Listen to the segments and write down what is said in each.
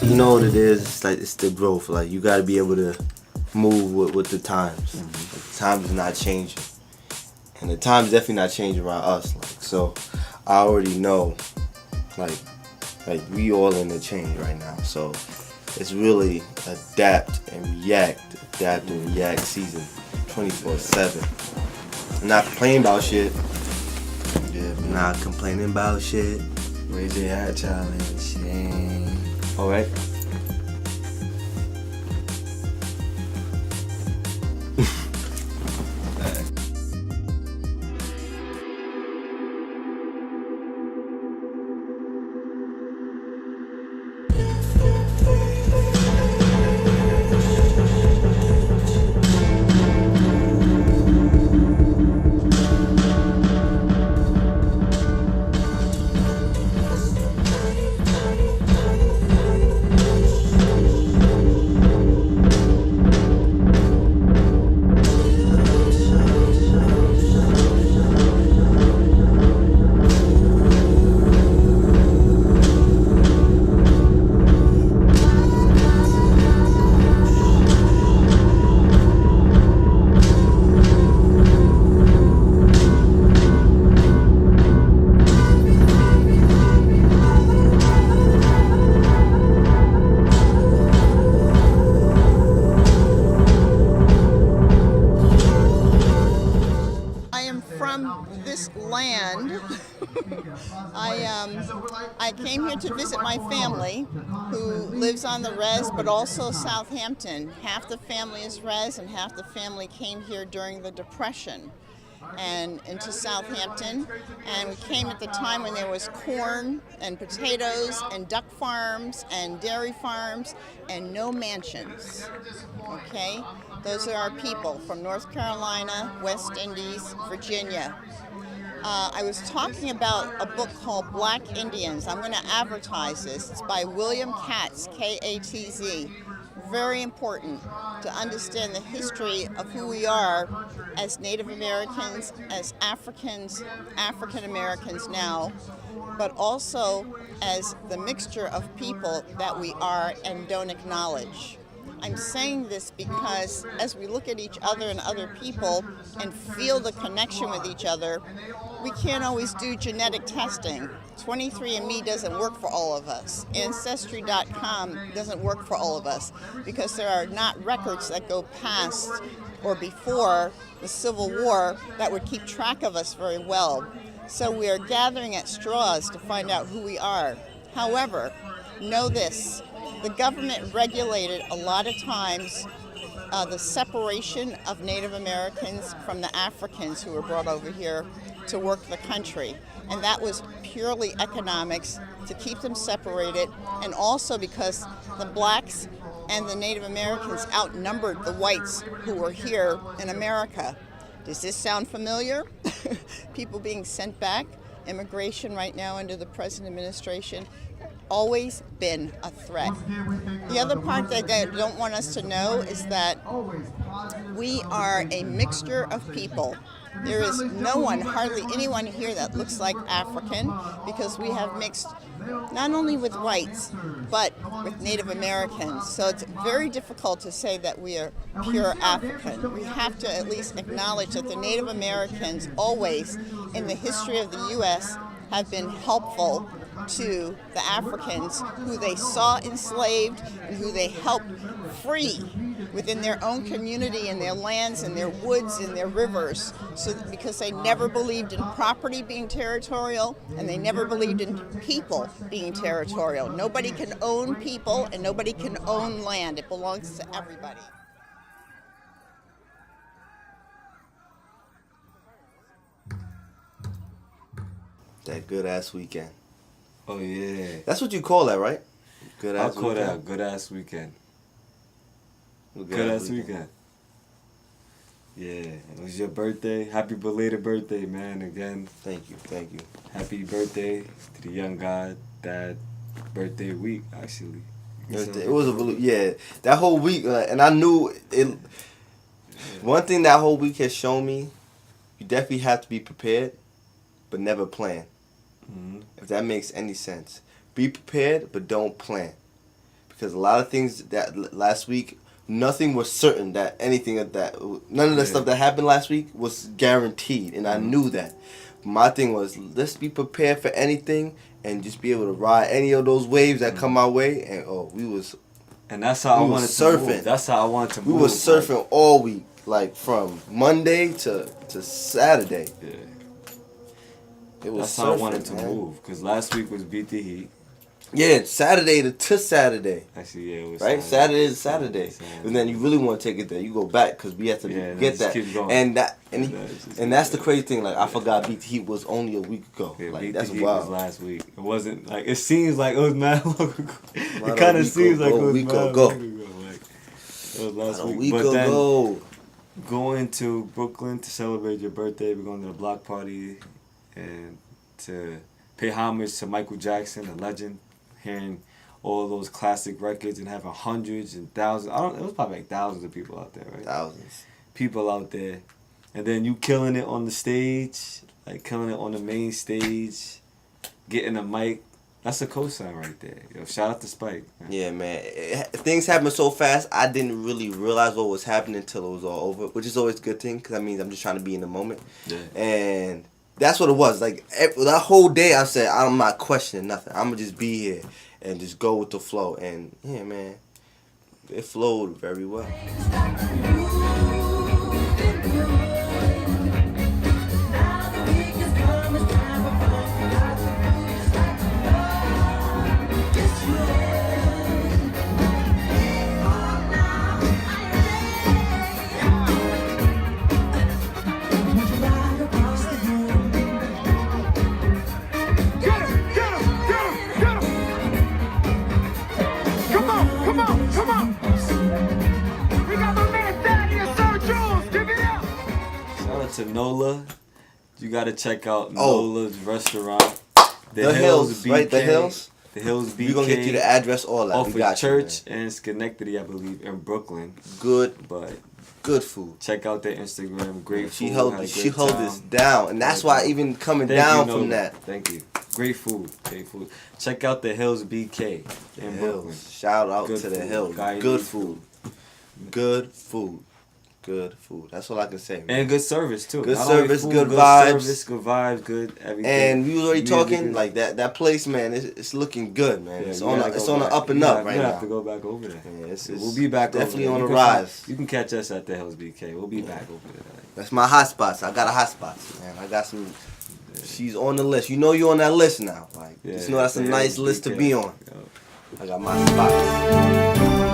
You know what it is? It's like it's the growth. Like you got to be able to move with the times. Like, the times is not changing, and the times definitely not changing around us. Like so, I already know, like we all in the change right now. So it's really adapt and react season 24/7. Not complaining about shit. Yeah, man. Not complaining about shit. Raise your hat challenge. Dang. All right. This land. I came here to visit my family who lives on the res, but also Southampton. Half the family is res and half the family came here during the Depression and into Southampton. And we came at the time when there was corn and potatoes and duck farms and dairy farms and no mansions. Okay? Those are our people from North Carolina, West Indies, Virginia. I was talking about a book called Black Indians. I'm going to advertise this. It's by William Katz, K-A-T-Z. Very important to understand the history of who we are as Native Americans, as Africans, African Americans now, but also as the mixture of people that we are and don't acknowledge. I'm saying this because as we look at each other and other people and feel the connection with each other, we can't always do genetic testing. 23andMe doesn't work for all of us. Ancestry.com doesn't work for all of us because there are not records that go past or before the Civil War that would keep track of us very well. So we are gathering at straws to find out who we are. However, know this. The government regulated a lot of times the separation of Native Americans from the Africans who were brought over here to work the country. And that was purely economics to keep them separated, and also because the blacks and the Native Americans outnumbered the whites who were here in America. Does this sound familiar? People being sent back, immigration right now under the present administration. Always been a threat. The other part that they don't want us to know is that we are a mixture of people. There is no one, hardly anyone here that looks like African, because we have mixed not only with whites, but with Native Americans. So it's very difficult to say that we are pure African. We have to at least acknowledge that the Native Americans always, in the history of the U.S., have been helpful to the Africans who they saw enslaved and who they helped free within their own community and their lands and their woods and their rivers, so because they never believed in property being territorial and they never believed in people being territorial. Nobody can own people and nobody can own land. It belongs to everybody. That good ass weekend. Oh yeah. That's what you call that, right? Good ass I'll call weekend. that a good ass weekend. Good ass weekend. Yeah. It was your birthday. Happy belated birthday, man, again. Thank you. Happy birthday to the young god. Dad birthday week, actually. It was that whole week, and I knew it. One thing that whole week has shown me, you definitely have to be prepared, but never plan. Mm-hmm. If that makes any sense. Be prepared, but don't plan. because a lot of things that last week, nothing was certain that anything of that, none of the stuff that happened last week was guaranteed, and I knew that. My thing was, let's be prepared for anything and just be able to ride any of those waves that come our way. And we was. And that's how I wanted to move. That's how I wanted to move. We was surfing all week, like from Monday to Saturday. Yeah. It was that's how I surfing, wanted to man. move. Because last week was Beat the Heat. Yeah, Saturday to Saturday. Actually, yeah, it was right. Saturday to Saturday. And then you really want to take it there, you go back because we have to get that. And that's the crazy thing. Like I forgot Beat the Heat was only a week ago. Yeah, like Beat that's the Heat wild. was last week. It wasn't like it seems like it was mad long ago. It kind of seems like it was mad long ago. Like it was last week. A week but ago. Then going to Brooklyn to celebrate your birthday, we're going to the block party and to pay homage to Michael Jackson, the legend. Hearing all those classic records and having hundreds and thousands. It was probably like thousands of people out there, right? Thousands. People out there. And then you killing it on the stage, like killing it on the main stage, getting a mic. That's a cosign right there. Yo, shout out to Spike. Man. Yeah, man. Things happen so fast, I didn't really realize what was happening until it was all over, which is always a good thing because that means I'm just trying to be in the moment. Yeah. And that's what it was. Like, that whole day I said, I'm not questioning nothing. I'm going to just be here and just go with the flow. And, yeah, man, it flowed very well. To Nola, you gotta check out Nola's restaurant. The Hills, BK, right? The Hills. The Hills BK. We're gonna get you the address, all that. Off of Church and Schenectady, I believe, in Brooklyn. Good food. Check out their Instagram. Great she food. She held this down, and that's why even coming down from that. Thank you. Great food. Check out the Hills BK in Brooklyn. Shout out to the Hills. Good food. Good food. Good food. That's all I can say, man. And good service too. Good service, good vibes. Good vibes, good everything. And we was already talking like that place, man. It's looking good, man. Yeah, it's on the up and up right now. We have to go back over there. Yeah, we'll be back. Definitely over there. On the rise. You can catch us at the Hills BK. We'll be back over there. That's my hot spots. I got a hot spot, man. I got some. Yeah. She's on the list. You know you're on that list now. Like just know that's a nice list to be on. I got my spots.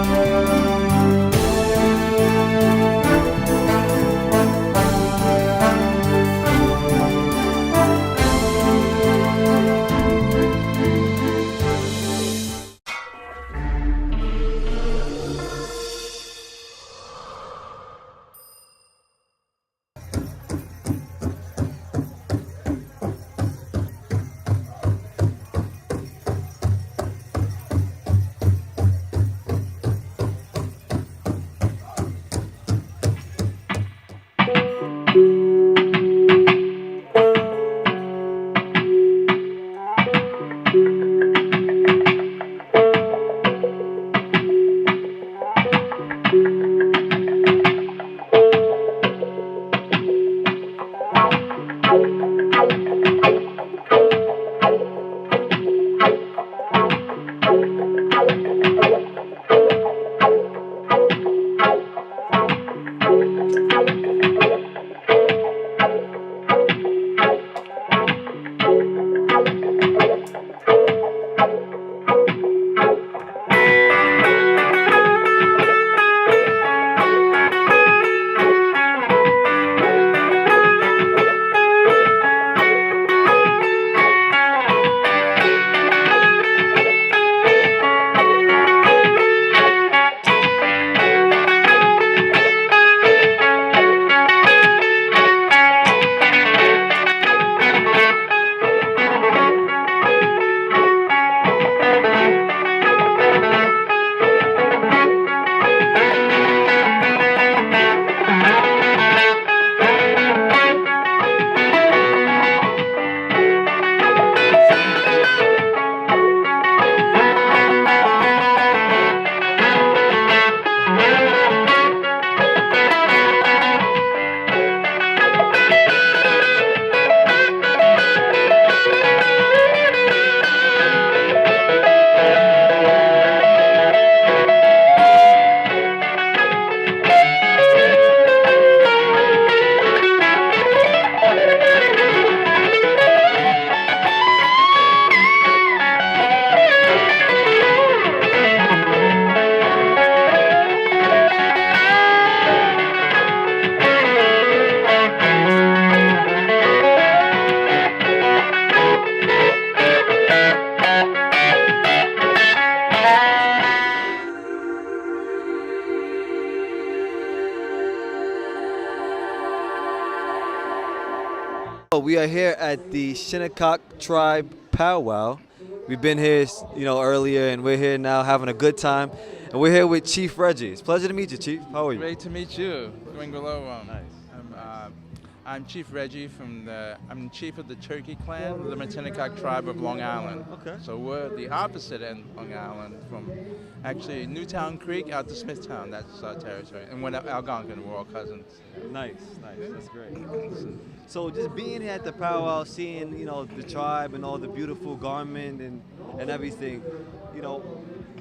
We are here at the Shinnecock Tribe Pow Wow. We've been here, earlier, and we're here now having a good time. And we're here with Chief Reggie. It's a pleasure to meet you, Chief. How are you? Great to meet you. Gwingalo. Nice. I'm Chief Reggie I'm chief of the Turkey Clan, the Shinnecock Tribe of Long Island. Okay. So we're the opposite end of Long Island from actually Newtown Creek out to Smithtown. That's our territory. And we're Algonquin. We're all cousins. Nice. That's great. So just being here at the powwow, seeing, the tribe and all the beautiful garment and everything,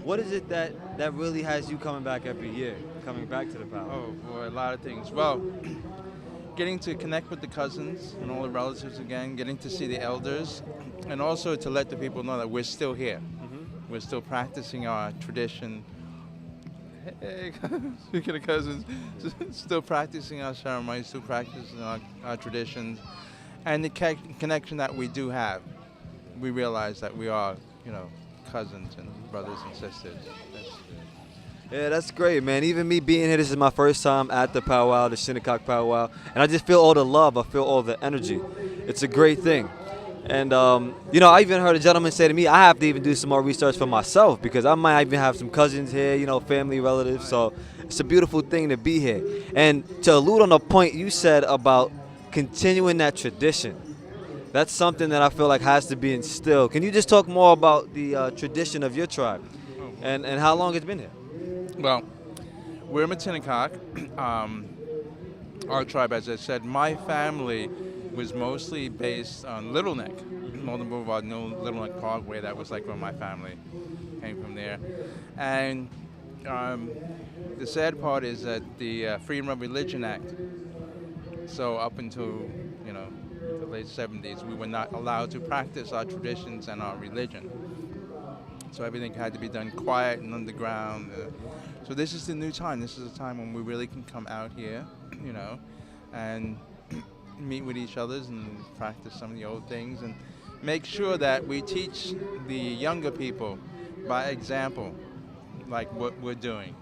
what is it that really has you coming back every year, coming back to the powwow? Oh, boy, a lot of things. Well, getting to connect with the cousins and all the relatives again, getting to see the elders, and also to let the people know that we're still here. Mm-hmm. We're still practicing our tradition. Hey, speaking of cousins, still practicing our ceremonies, still practicing our traditions, and the connection that we do have. We realize that we are, cousins and brothers and sisters. Yeah, that's great, man. Even me being here, this is my first time at the powwow, the Shinnecock powwow, and I just feel all the love. I feel all the energy. It's a great thing. And, I even heard a gentleman say to me, I have to even do some more research for myself because I might even have some cousins here, family, relatives. So it's a beautiful thing to be here. And to allude on the point you said about continuing that tradition, that's something that I feel like has to be instilled. Can you just talk more about the tradition of your tribe and how long it's been here? Well, we're Shinnecock. Our tribe, as I said, my family was mostly based on Little Neck, Northern Boulevard, Little Neck Parkway. That was like where my family came from there. And the sad part is that the Freedom of Religion Act, so up until, the late 70s, we were not allowed to practice our traditions and our religion. So everything had to be done quiet and underground. So this is the new time. This is a time when we really can come out here, and meet with each other and practice some of the old things and make sure that we teach the younger people by example, like what we're doing.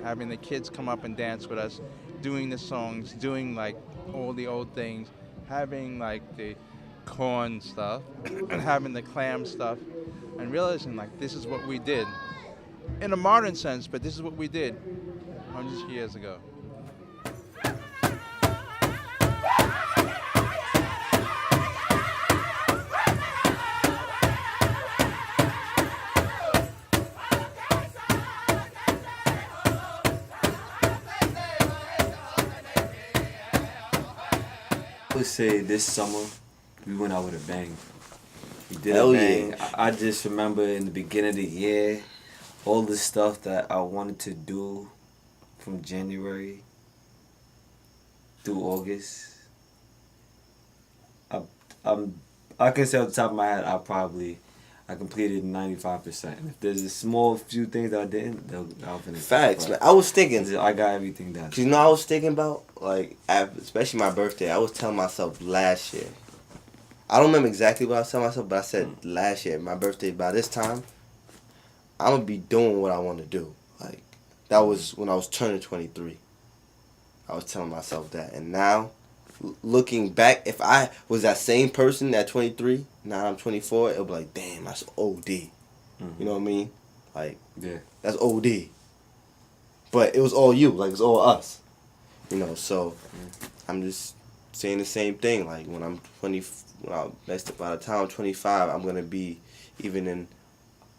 Having the kids come up and dance with us, doing the songs, doing like all the old things, having like the corn stuff and having the clam stuff and realizing like this is what we did in a modern sense, but this is what we did hundreds of years ago. I would say this summer we went out with a bang. We did Hell a bang. yeah. I just remember in the beginning of the year, all the stuff that I wanted to do from January through August. I can say off the top of my head, I completed 95%. And if there's a small few things that I didn't, I'll finish. Facts, But man. I was thinking, I got everything done. 'cause I was thinking about, especially my birthday, I was telling myself last year. I don't remember exactly what I was telling myself, but I said last year, my birthday, by this time, I'm going to be doing what I want to do. Like, that was when I was turning 23. I was telling myself that. And now, looking back, if I was that same person at 23, now I'm 24, it'll be like, damn, that's OD. You know what I mean? Like, Yeah. that's OD. But it was all you. Like, it's all us. So I'm just saying the same thing. Like, when I'm 20, by the time I'm 25, I'm going to be even in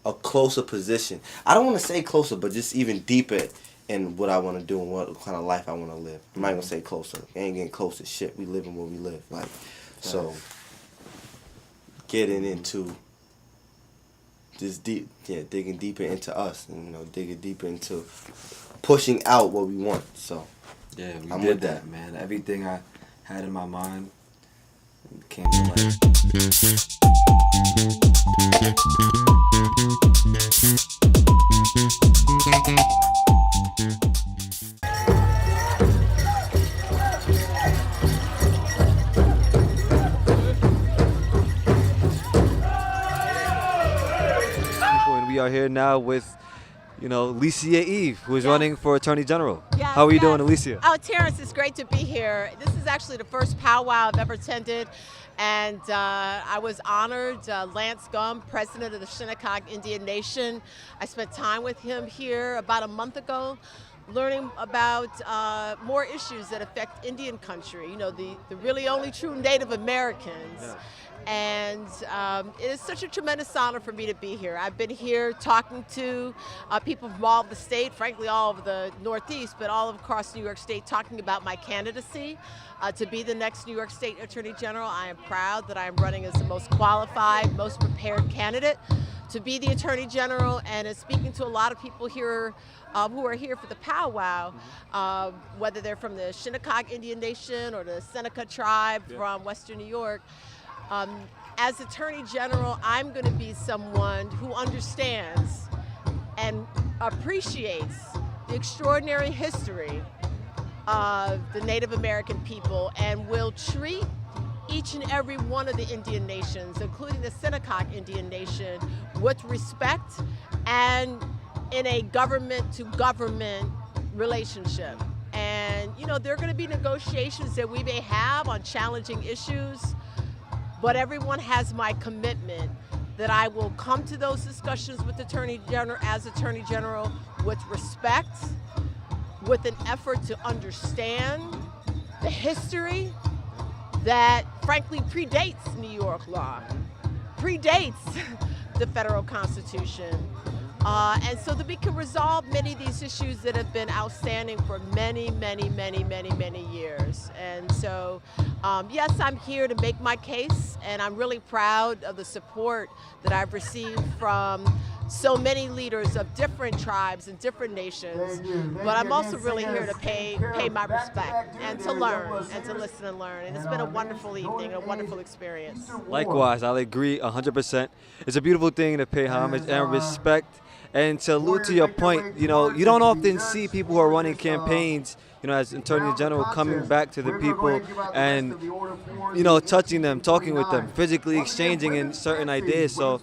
a closer position. I don't want to say closer, but just even deeper in what I want to do and what kind of life I want to live. I'm not going to say closer. I ain't getting close to shit. We living where we live. Like, so getting into just digging deeper into us and, digging deeper into pushing out what we want. So Yeah, we I'm did with that, that. man. Everything I had in my mind came to life. And we are here now with, Licia Eve, who is Yes. running for Attorney General. Yes, How are you yes. doing, Alicia? Oh, Terrence, it's great to be here. This is actually the first powwow I've ever attended, and I was honored. Lance Gum, president of the Shinnecock Indian Nation, I spent time with him here about a month ago, learning about more issues that affect Indian country, the really only true Native Americans. Yeah. And it is such a tremendous honor for me to be here. I've been here talking to people from all of the state, frankly all of the Northeast, but all across New York State, talking about my candidacy to be the next New York State Attorney General. I am proud that I am running as the most qualified, most prepared candidate to be the Attorney General, and is speaking to a lot of people here who are here for the powwow, whether they're from the Shinnecock Indian Nation or the Shinnecock Tribe from Western New York. As Attorney General, I'm going to be someone who understands and appreciates the extraordinary history of the Native American people, and will treat each and every one of the Indian nations, including the Shinnecock Indian Nation, with respect and in a government-to-government relationship. And, there are going to be negotiations that we may have on challenging issues, but everyone has my commitment that I will come to those discussions with Attorney General with respect, with an effort to understand the history that frankly predates New York law, predates the federal Constitution. And so that we can resolve many of these issues that have been outstanding for many years. And so, yes, I'm here to make my case, and I'm really proud of the support that I've received from so many leaders of different tribes and different nations. But I'm also really here to pay my respect and to learn and to listen and learn. And it's been a wonderful evening, a wonderful experience. Likewise, I'll agree 100%. It's a beautiful thing to pay homage and respect. And to allude to your point, you don't often see people who are running campaigns, as Attorney General, coming back to the people and, touching them, talking with them, physically exchanging in certain ideas. So,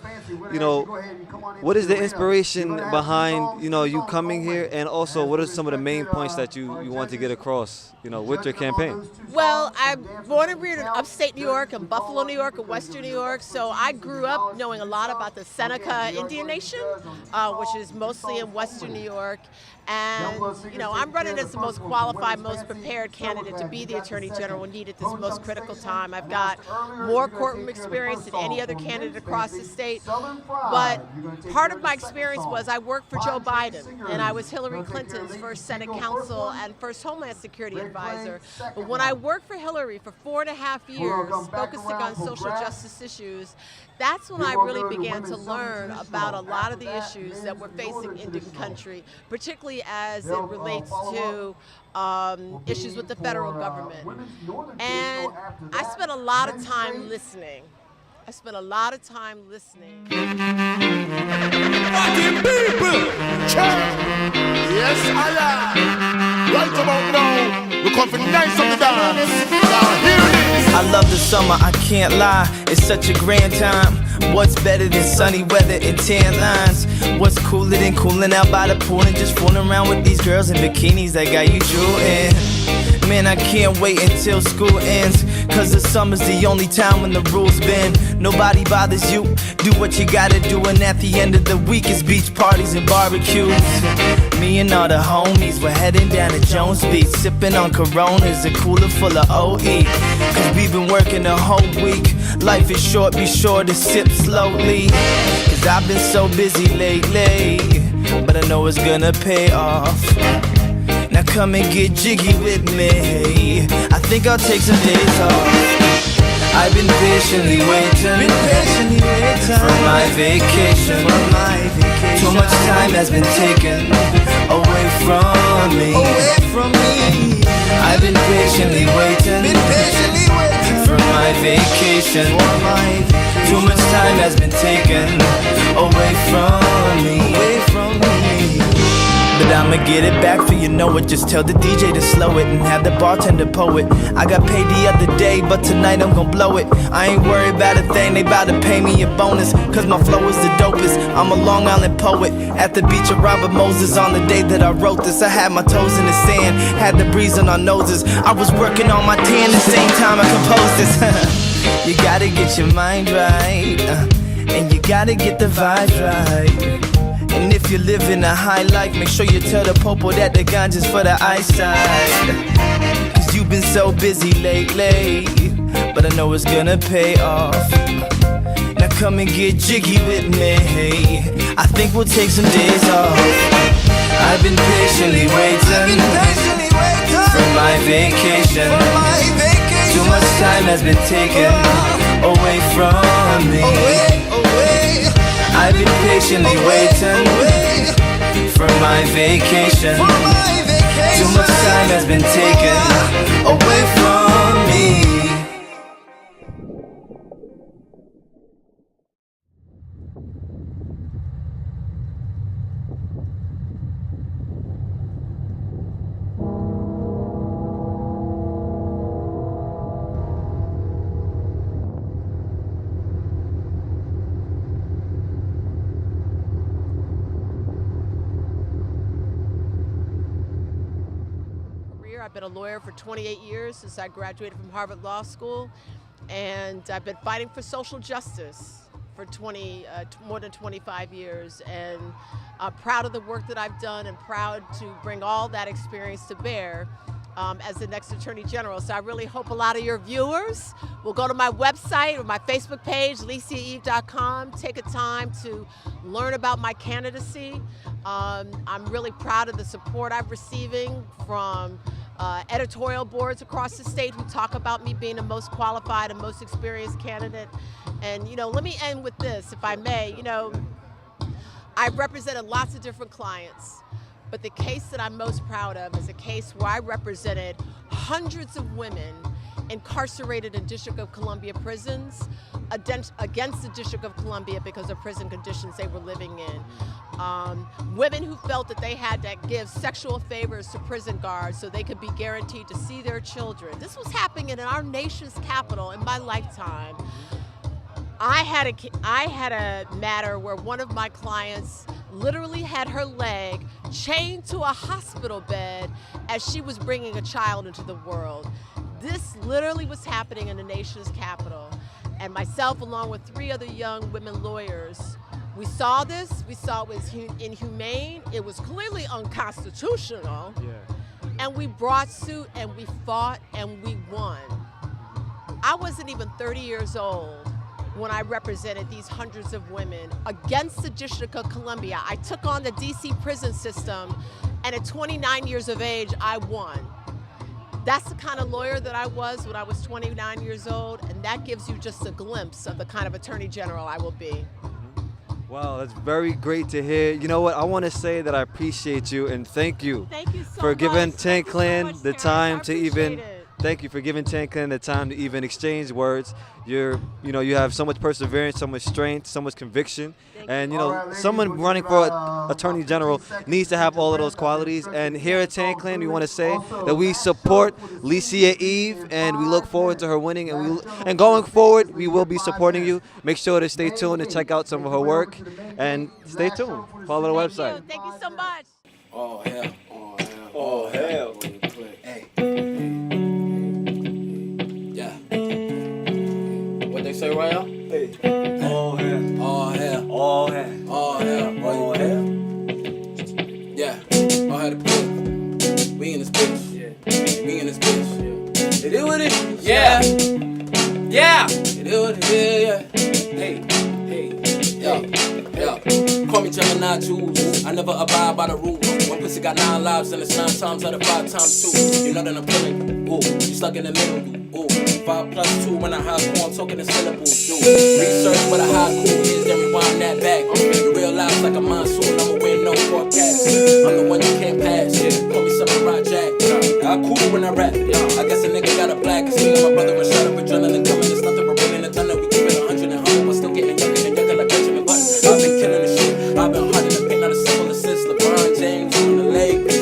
what is the inspiration behind, you coming here? And also, what are some of the main points that you want to get across, with your campaign? Well, I'm born and reared in upstate New York, in Buffalo, New York, and Western New York. So I grew up knowing a lot about the Shinnecock Indian Nation, which is mostly in Western New York. And, I'm running as the most qualified, most prepared candidate to be the Attorney General needed at this most critical time. I've got more courtroom experience than any other candidate across the state. But part of my experience was I worked for Joe Biden, and I was Hillary Clinton's first Senate counsel and first Homeland Security advisor. But when I worked for Hillary for 4.5 years, focusing on social justice issues, that's when I really began to learn about a lot of the issues that we're facing in the country, particularly as it relates to issues with the federal government. And I spent a lot of time listening. Fucking people! Yes, I am. Right about now, we come for nice on the dance. Now here it is. I love the summer, I can't lie, it's such a grand time. What's better than sunny weather and tan lines? What's cooler than cooling out by the pool and just fooling around with these girls in bikinis that got you drooling? Man, I can't wait until school ends, cause the summer's the only time when the rules bend. Nobody bothers you, do what you gotta do, and at the end of the week it's beach parties and barbecues. Me and all the homies, we're heading down to Jones Beach, sipping on Coronas, a cooler full of OE. Cause we've been working the whole week, life is short, be sure to sip slowly. Cause I've been so busy lately, but I know it's gonna pay off. Now come and get jiggy with me, I think I'll take some days off. I've been patiently waiting for my vacation. Too much time has been taken away from me. I've been patiently waiting for my vacation. Too much time has been taken away from me. But I'ma I'ma get it back for you know it. Just tell the DJ to slow it and have the bartender poet. I got paid the other day, but tonight I'm gon' blow it. I ain't worried about a thing, they bout to pay me a bonus, cause my flow is the dopest. I'm a Long Island poet, at the beach of Robert Moses. On the day that I wrote this, I had my toes in the sand, had the breeze on our noses. I was working on my tan the same time I composed this. You gotta get your mind right, and you gotta get the vibe right. And if you're living a high life, make sure you tell the popo that the ganja's for the eyesight. Cause you've been so busy lately, but I know it's gonna pay off. Now come and get jiggy with me, I think we'll take some days off. I've been patiently waiting for my vacation. Too much time has been taken away from me. I've been patiently waiting for my vacation. Too much time has been taken away from me. I've been a lawyer for 28 years since I graduated from Harvard Law School, and I've been fighting for social justice for more than 25 years, and I'm proud of the work that I've done and proud to bring all that experience to bear as the next Attorney General. So I really hope a lot of your viewers will go to my website or my Facebook page, LiciaEve.com, take a time to learn about my candidacy. I'm really proud of the support I'm receiving from editorial boards across the state who talk about me being the most qualified and most experienced candidate. And, let me end with this, if I may. I've represented lots of different clients, but the case that I'm most proud of is a case where I represented hundreds of women incarcerated in District of Columbia prisons against the District of Columbia because of prison conditions they were living in. Women who felt that they had to give sexual favors to prison guards so they could be guaranteed to see their children. This was happening in our nation's capital in my lifetime. I had a matter where one of my clients literally had her leg chained to a hospital bed as she was bringing a child into the world. This literally was happening in the nation's capital. And myself, along with 3 other young women lawyers, we saw this. We saw it was inhumane. It was clearly unconstitutional. Yeah. And we brought suit and we fought and we won. I wasn't even 30 years old when I represented these hundreds of women against the District of Columbia. I took on the DC prison system, and at 29 years of age, I won. That's the kind of lawyer that I was when I was 29 years old, and that gives you just a glimpse of the kind of Attorney General I will be. Wow, that's very great to hear. You know what? I want to say that I appreciate you and thank you, for giving Tan Clan the time to even. Thank you for giving Tan Clan the time to even exchange words. You have so much perseverance, so much strength, so much conviction, and someone running for Attorney General needs to have all of those qualities. And here at Tan Clan, we want to say that we support Licia Eve, and we look forward to her winning. And going forward, we will be supporting you. Make sure to stay tuned and check out some of her work, and stay tuned. Follow the website. Thank you so much. Oh hell! Oh hell! Hey. What they say, Royal? Hey. Oh hell! Oh hell! Oh hell! Oh hell! Oh hell! Yeah. Oh hell! We in this bitch. Yeah. We in this bitch. Yeah. It is what it is. Yeah. Yeah. It is what it is. Yeah. Hey. Yeah. Call me Gemini Jules. I never abide by the rules. One pussy got 9 lives and it's 9 times out of 5 times 2. You know that I'm killing. Ooh, you stuck in the middle. Ooh, 5 plus 2 when I high score, I'm talking in syllables. Dude, research what a high cool is, then rewind that back. You realize like a monsoon, I'ma win no forecast. I'm the one you can't pass. Call me Samurai Jack. I cool when I rap. I guess a nigga got a black. Cause me and my brother and shut up adrenaline coming. It's nothing but rolling the thunder. We keep it 100 and 100. We're still getting younger and younger like Benjamin Button. I've been killing the shit. I've been hard in the paint, not a simple assist. LeBron James on the leg.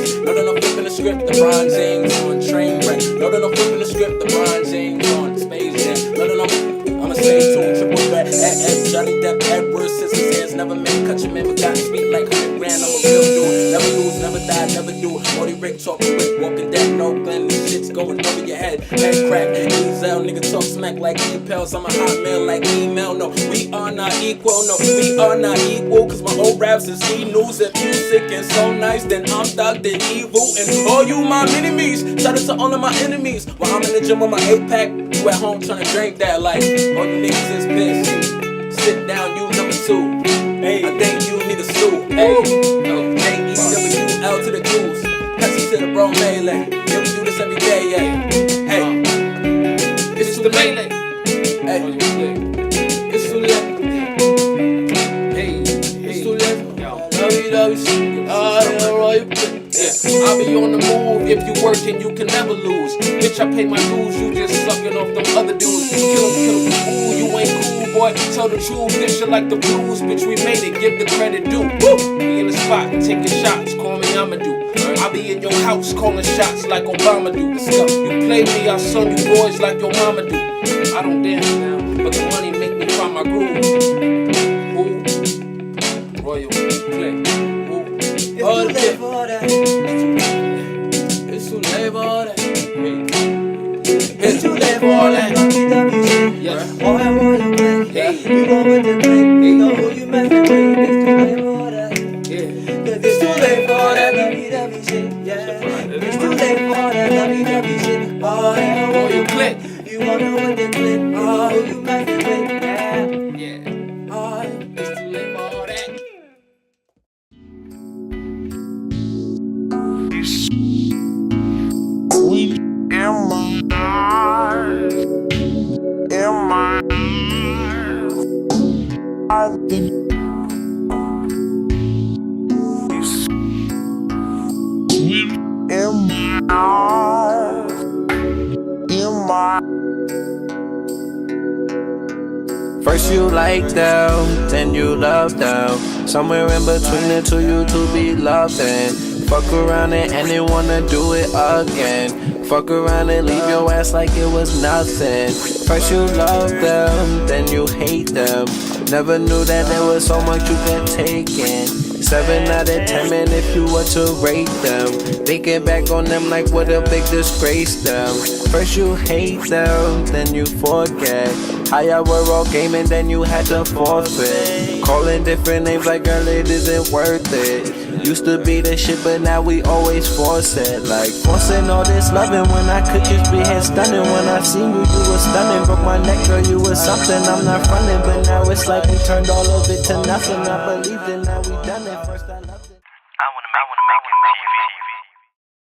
never meant cut your man, but got his feet like 100 grand. I'm a real dude. Never lose, never die, never do. Morty Rick talking Rick, walking dead, no Glenn. This shit's going over your head. Head crack, Ezel, nigga talk smack like E-Pels. I'm a hot mail like email. No, we are not equal. No, we are not equal. Cause my old raps is E-News. If you sick and so nice, then I'm Dr. Evil. And all you my mini-me's, shout out to all of my enemies. While I'm in the gym with my 8-pack, you at home trying to drink that like all you niggas is pissed. Sit down, you number 2. Hey, I think you need a stool. Hey, J-E-W-L to the Jews. Pepsi to the bro melee. Yeah, we do this every day, yeah. Hey, it's the melee. Hey, it's too late. Hey, it's too late. WWE, yeah, I'll be on the move. If you working, you can never lose. Bitch, I pay my dues. You just sucking off them other dudes. Kill 'em. Ooh, you ain't cool, boy. Tell the truth. This shit like the blues. Bitch, we made it. Give the credit due. Woo! Be in the spot, taking shots. Call me Amadou. I'll be in your house calling shots like Obama do. You play me, I'll son you boys like your mama do. I don't dance now, but the money make me find my groove. Ooh, Royal Click. Ooh, it's too late for that. It's too late for that. It's too late for that. Yeah. Oh, I wanna play. Yeah. You go with the click. You know who you messing with. It's too late for that. Yeah. It's too late for that. Lovey shit. Yeah. It's too late for that. Lovey shit. Oh, yeah. Royal Click. You wanna with the click. Oh, who you messing with. Yeah. Yeah. Oh, it's too late for that. In my eyes, in my eyes, I've been in my eyes, in my. First you like them, then you love them. Somewhere in between the two, you to be loved and fuck around and they wanna do it again. Fuck around and leave your ass like it was nothing. First you love them, then you hate them. Never knew that there was so much you could take in. 7 out of 10, man, if you were to rate them. Thinking back on them like what a big disgrace them. First you hate them, then you forget how y'all were all gaming, then you had to forfeit. Calling different names like girl, it isn't worth it. Used to be the shit, but now we always force it. Like forcing all this loving when I could just be here stunning. When I seen you, you was stunning. Broke my neck, girl, you was something. I'm not fronting, but now it's like we turned all of it to nothing. I believed it, now we done it. First I loved it. I wanna make it TV.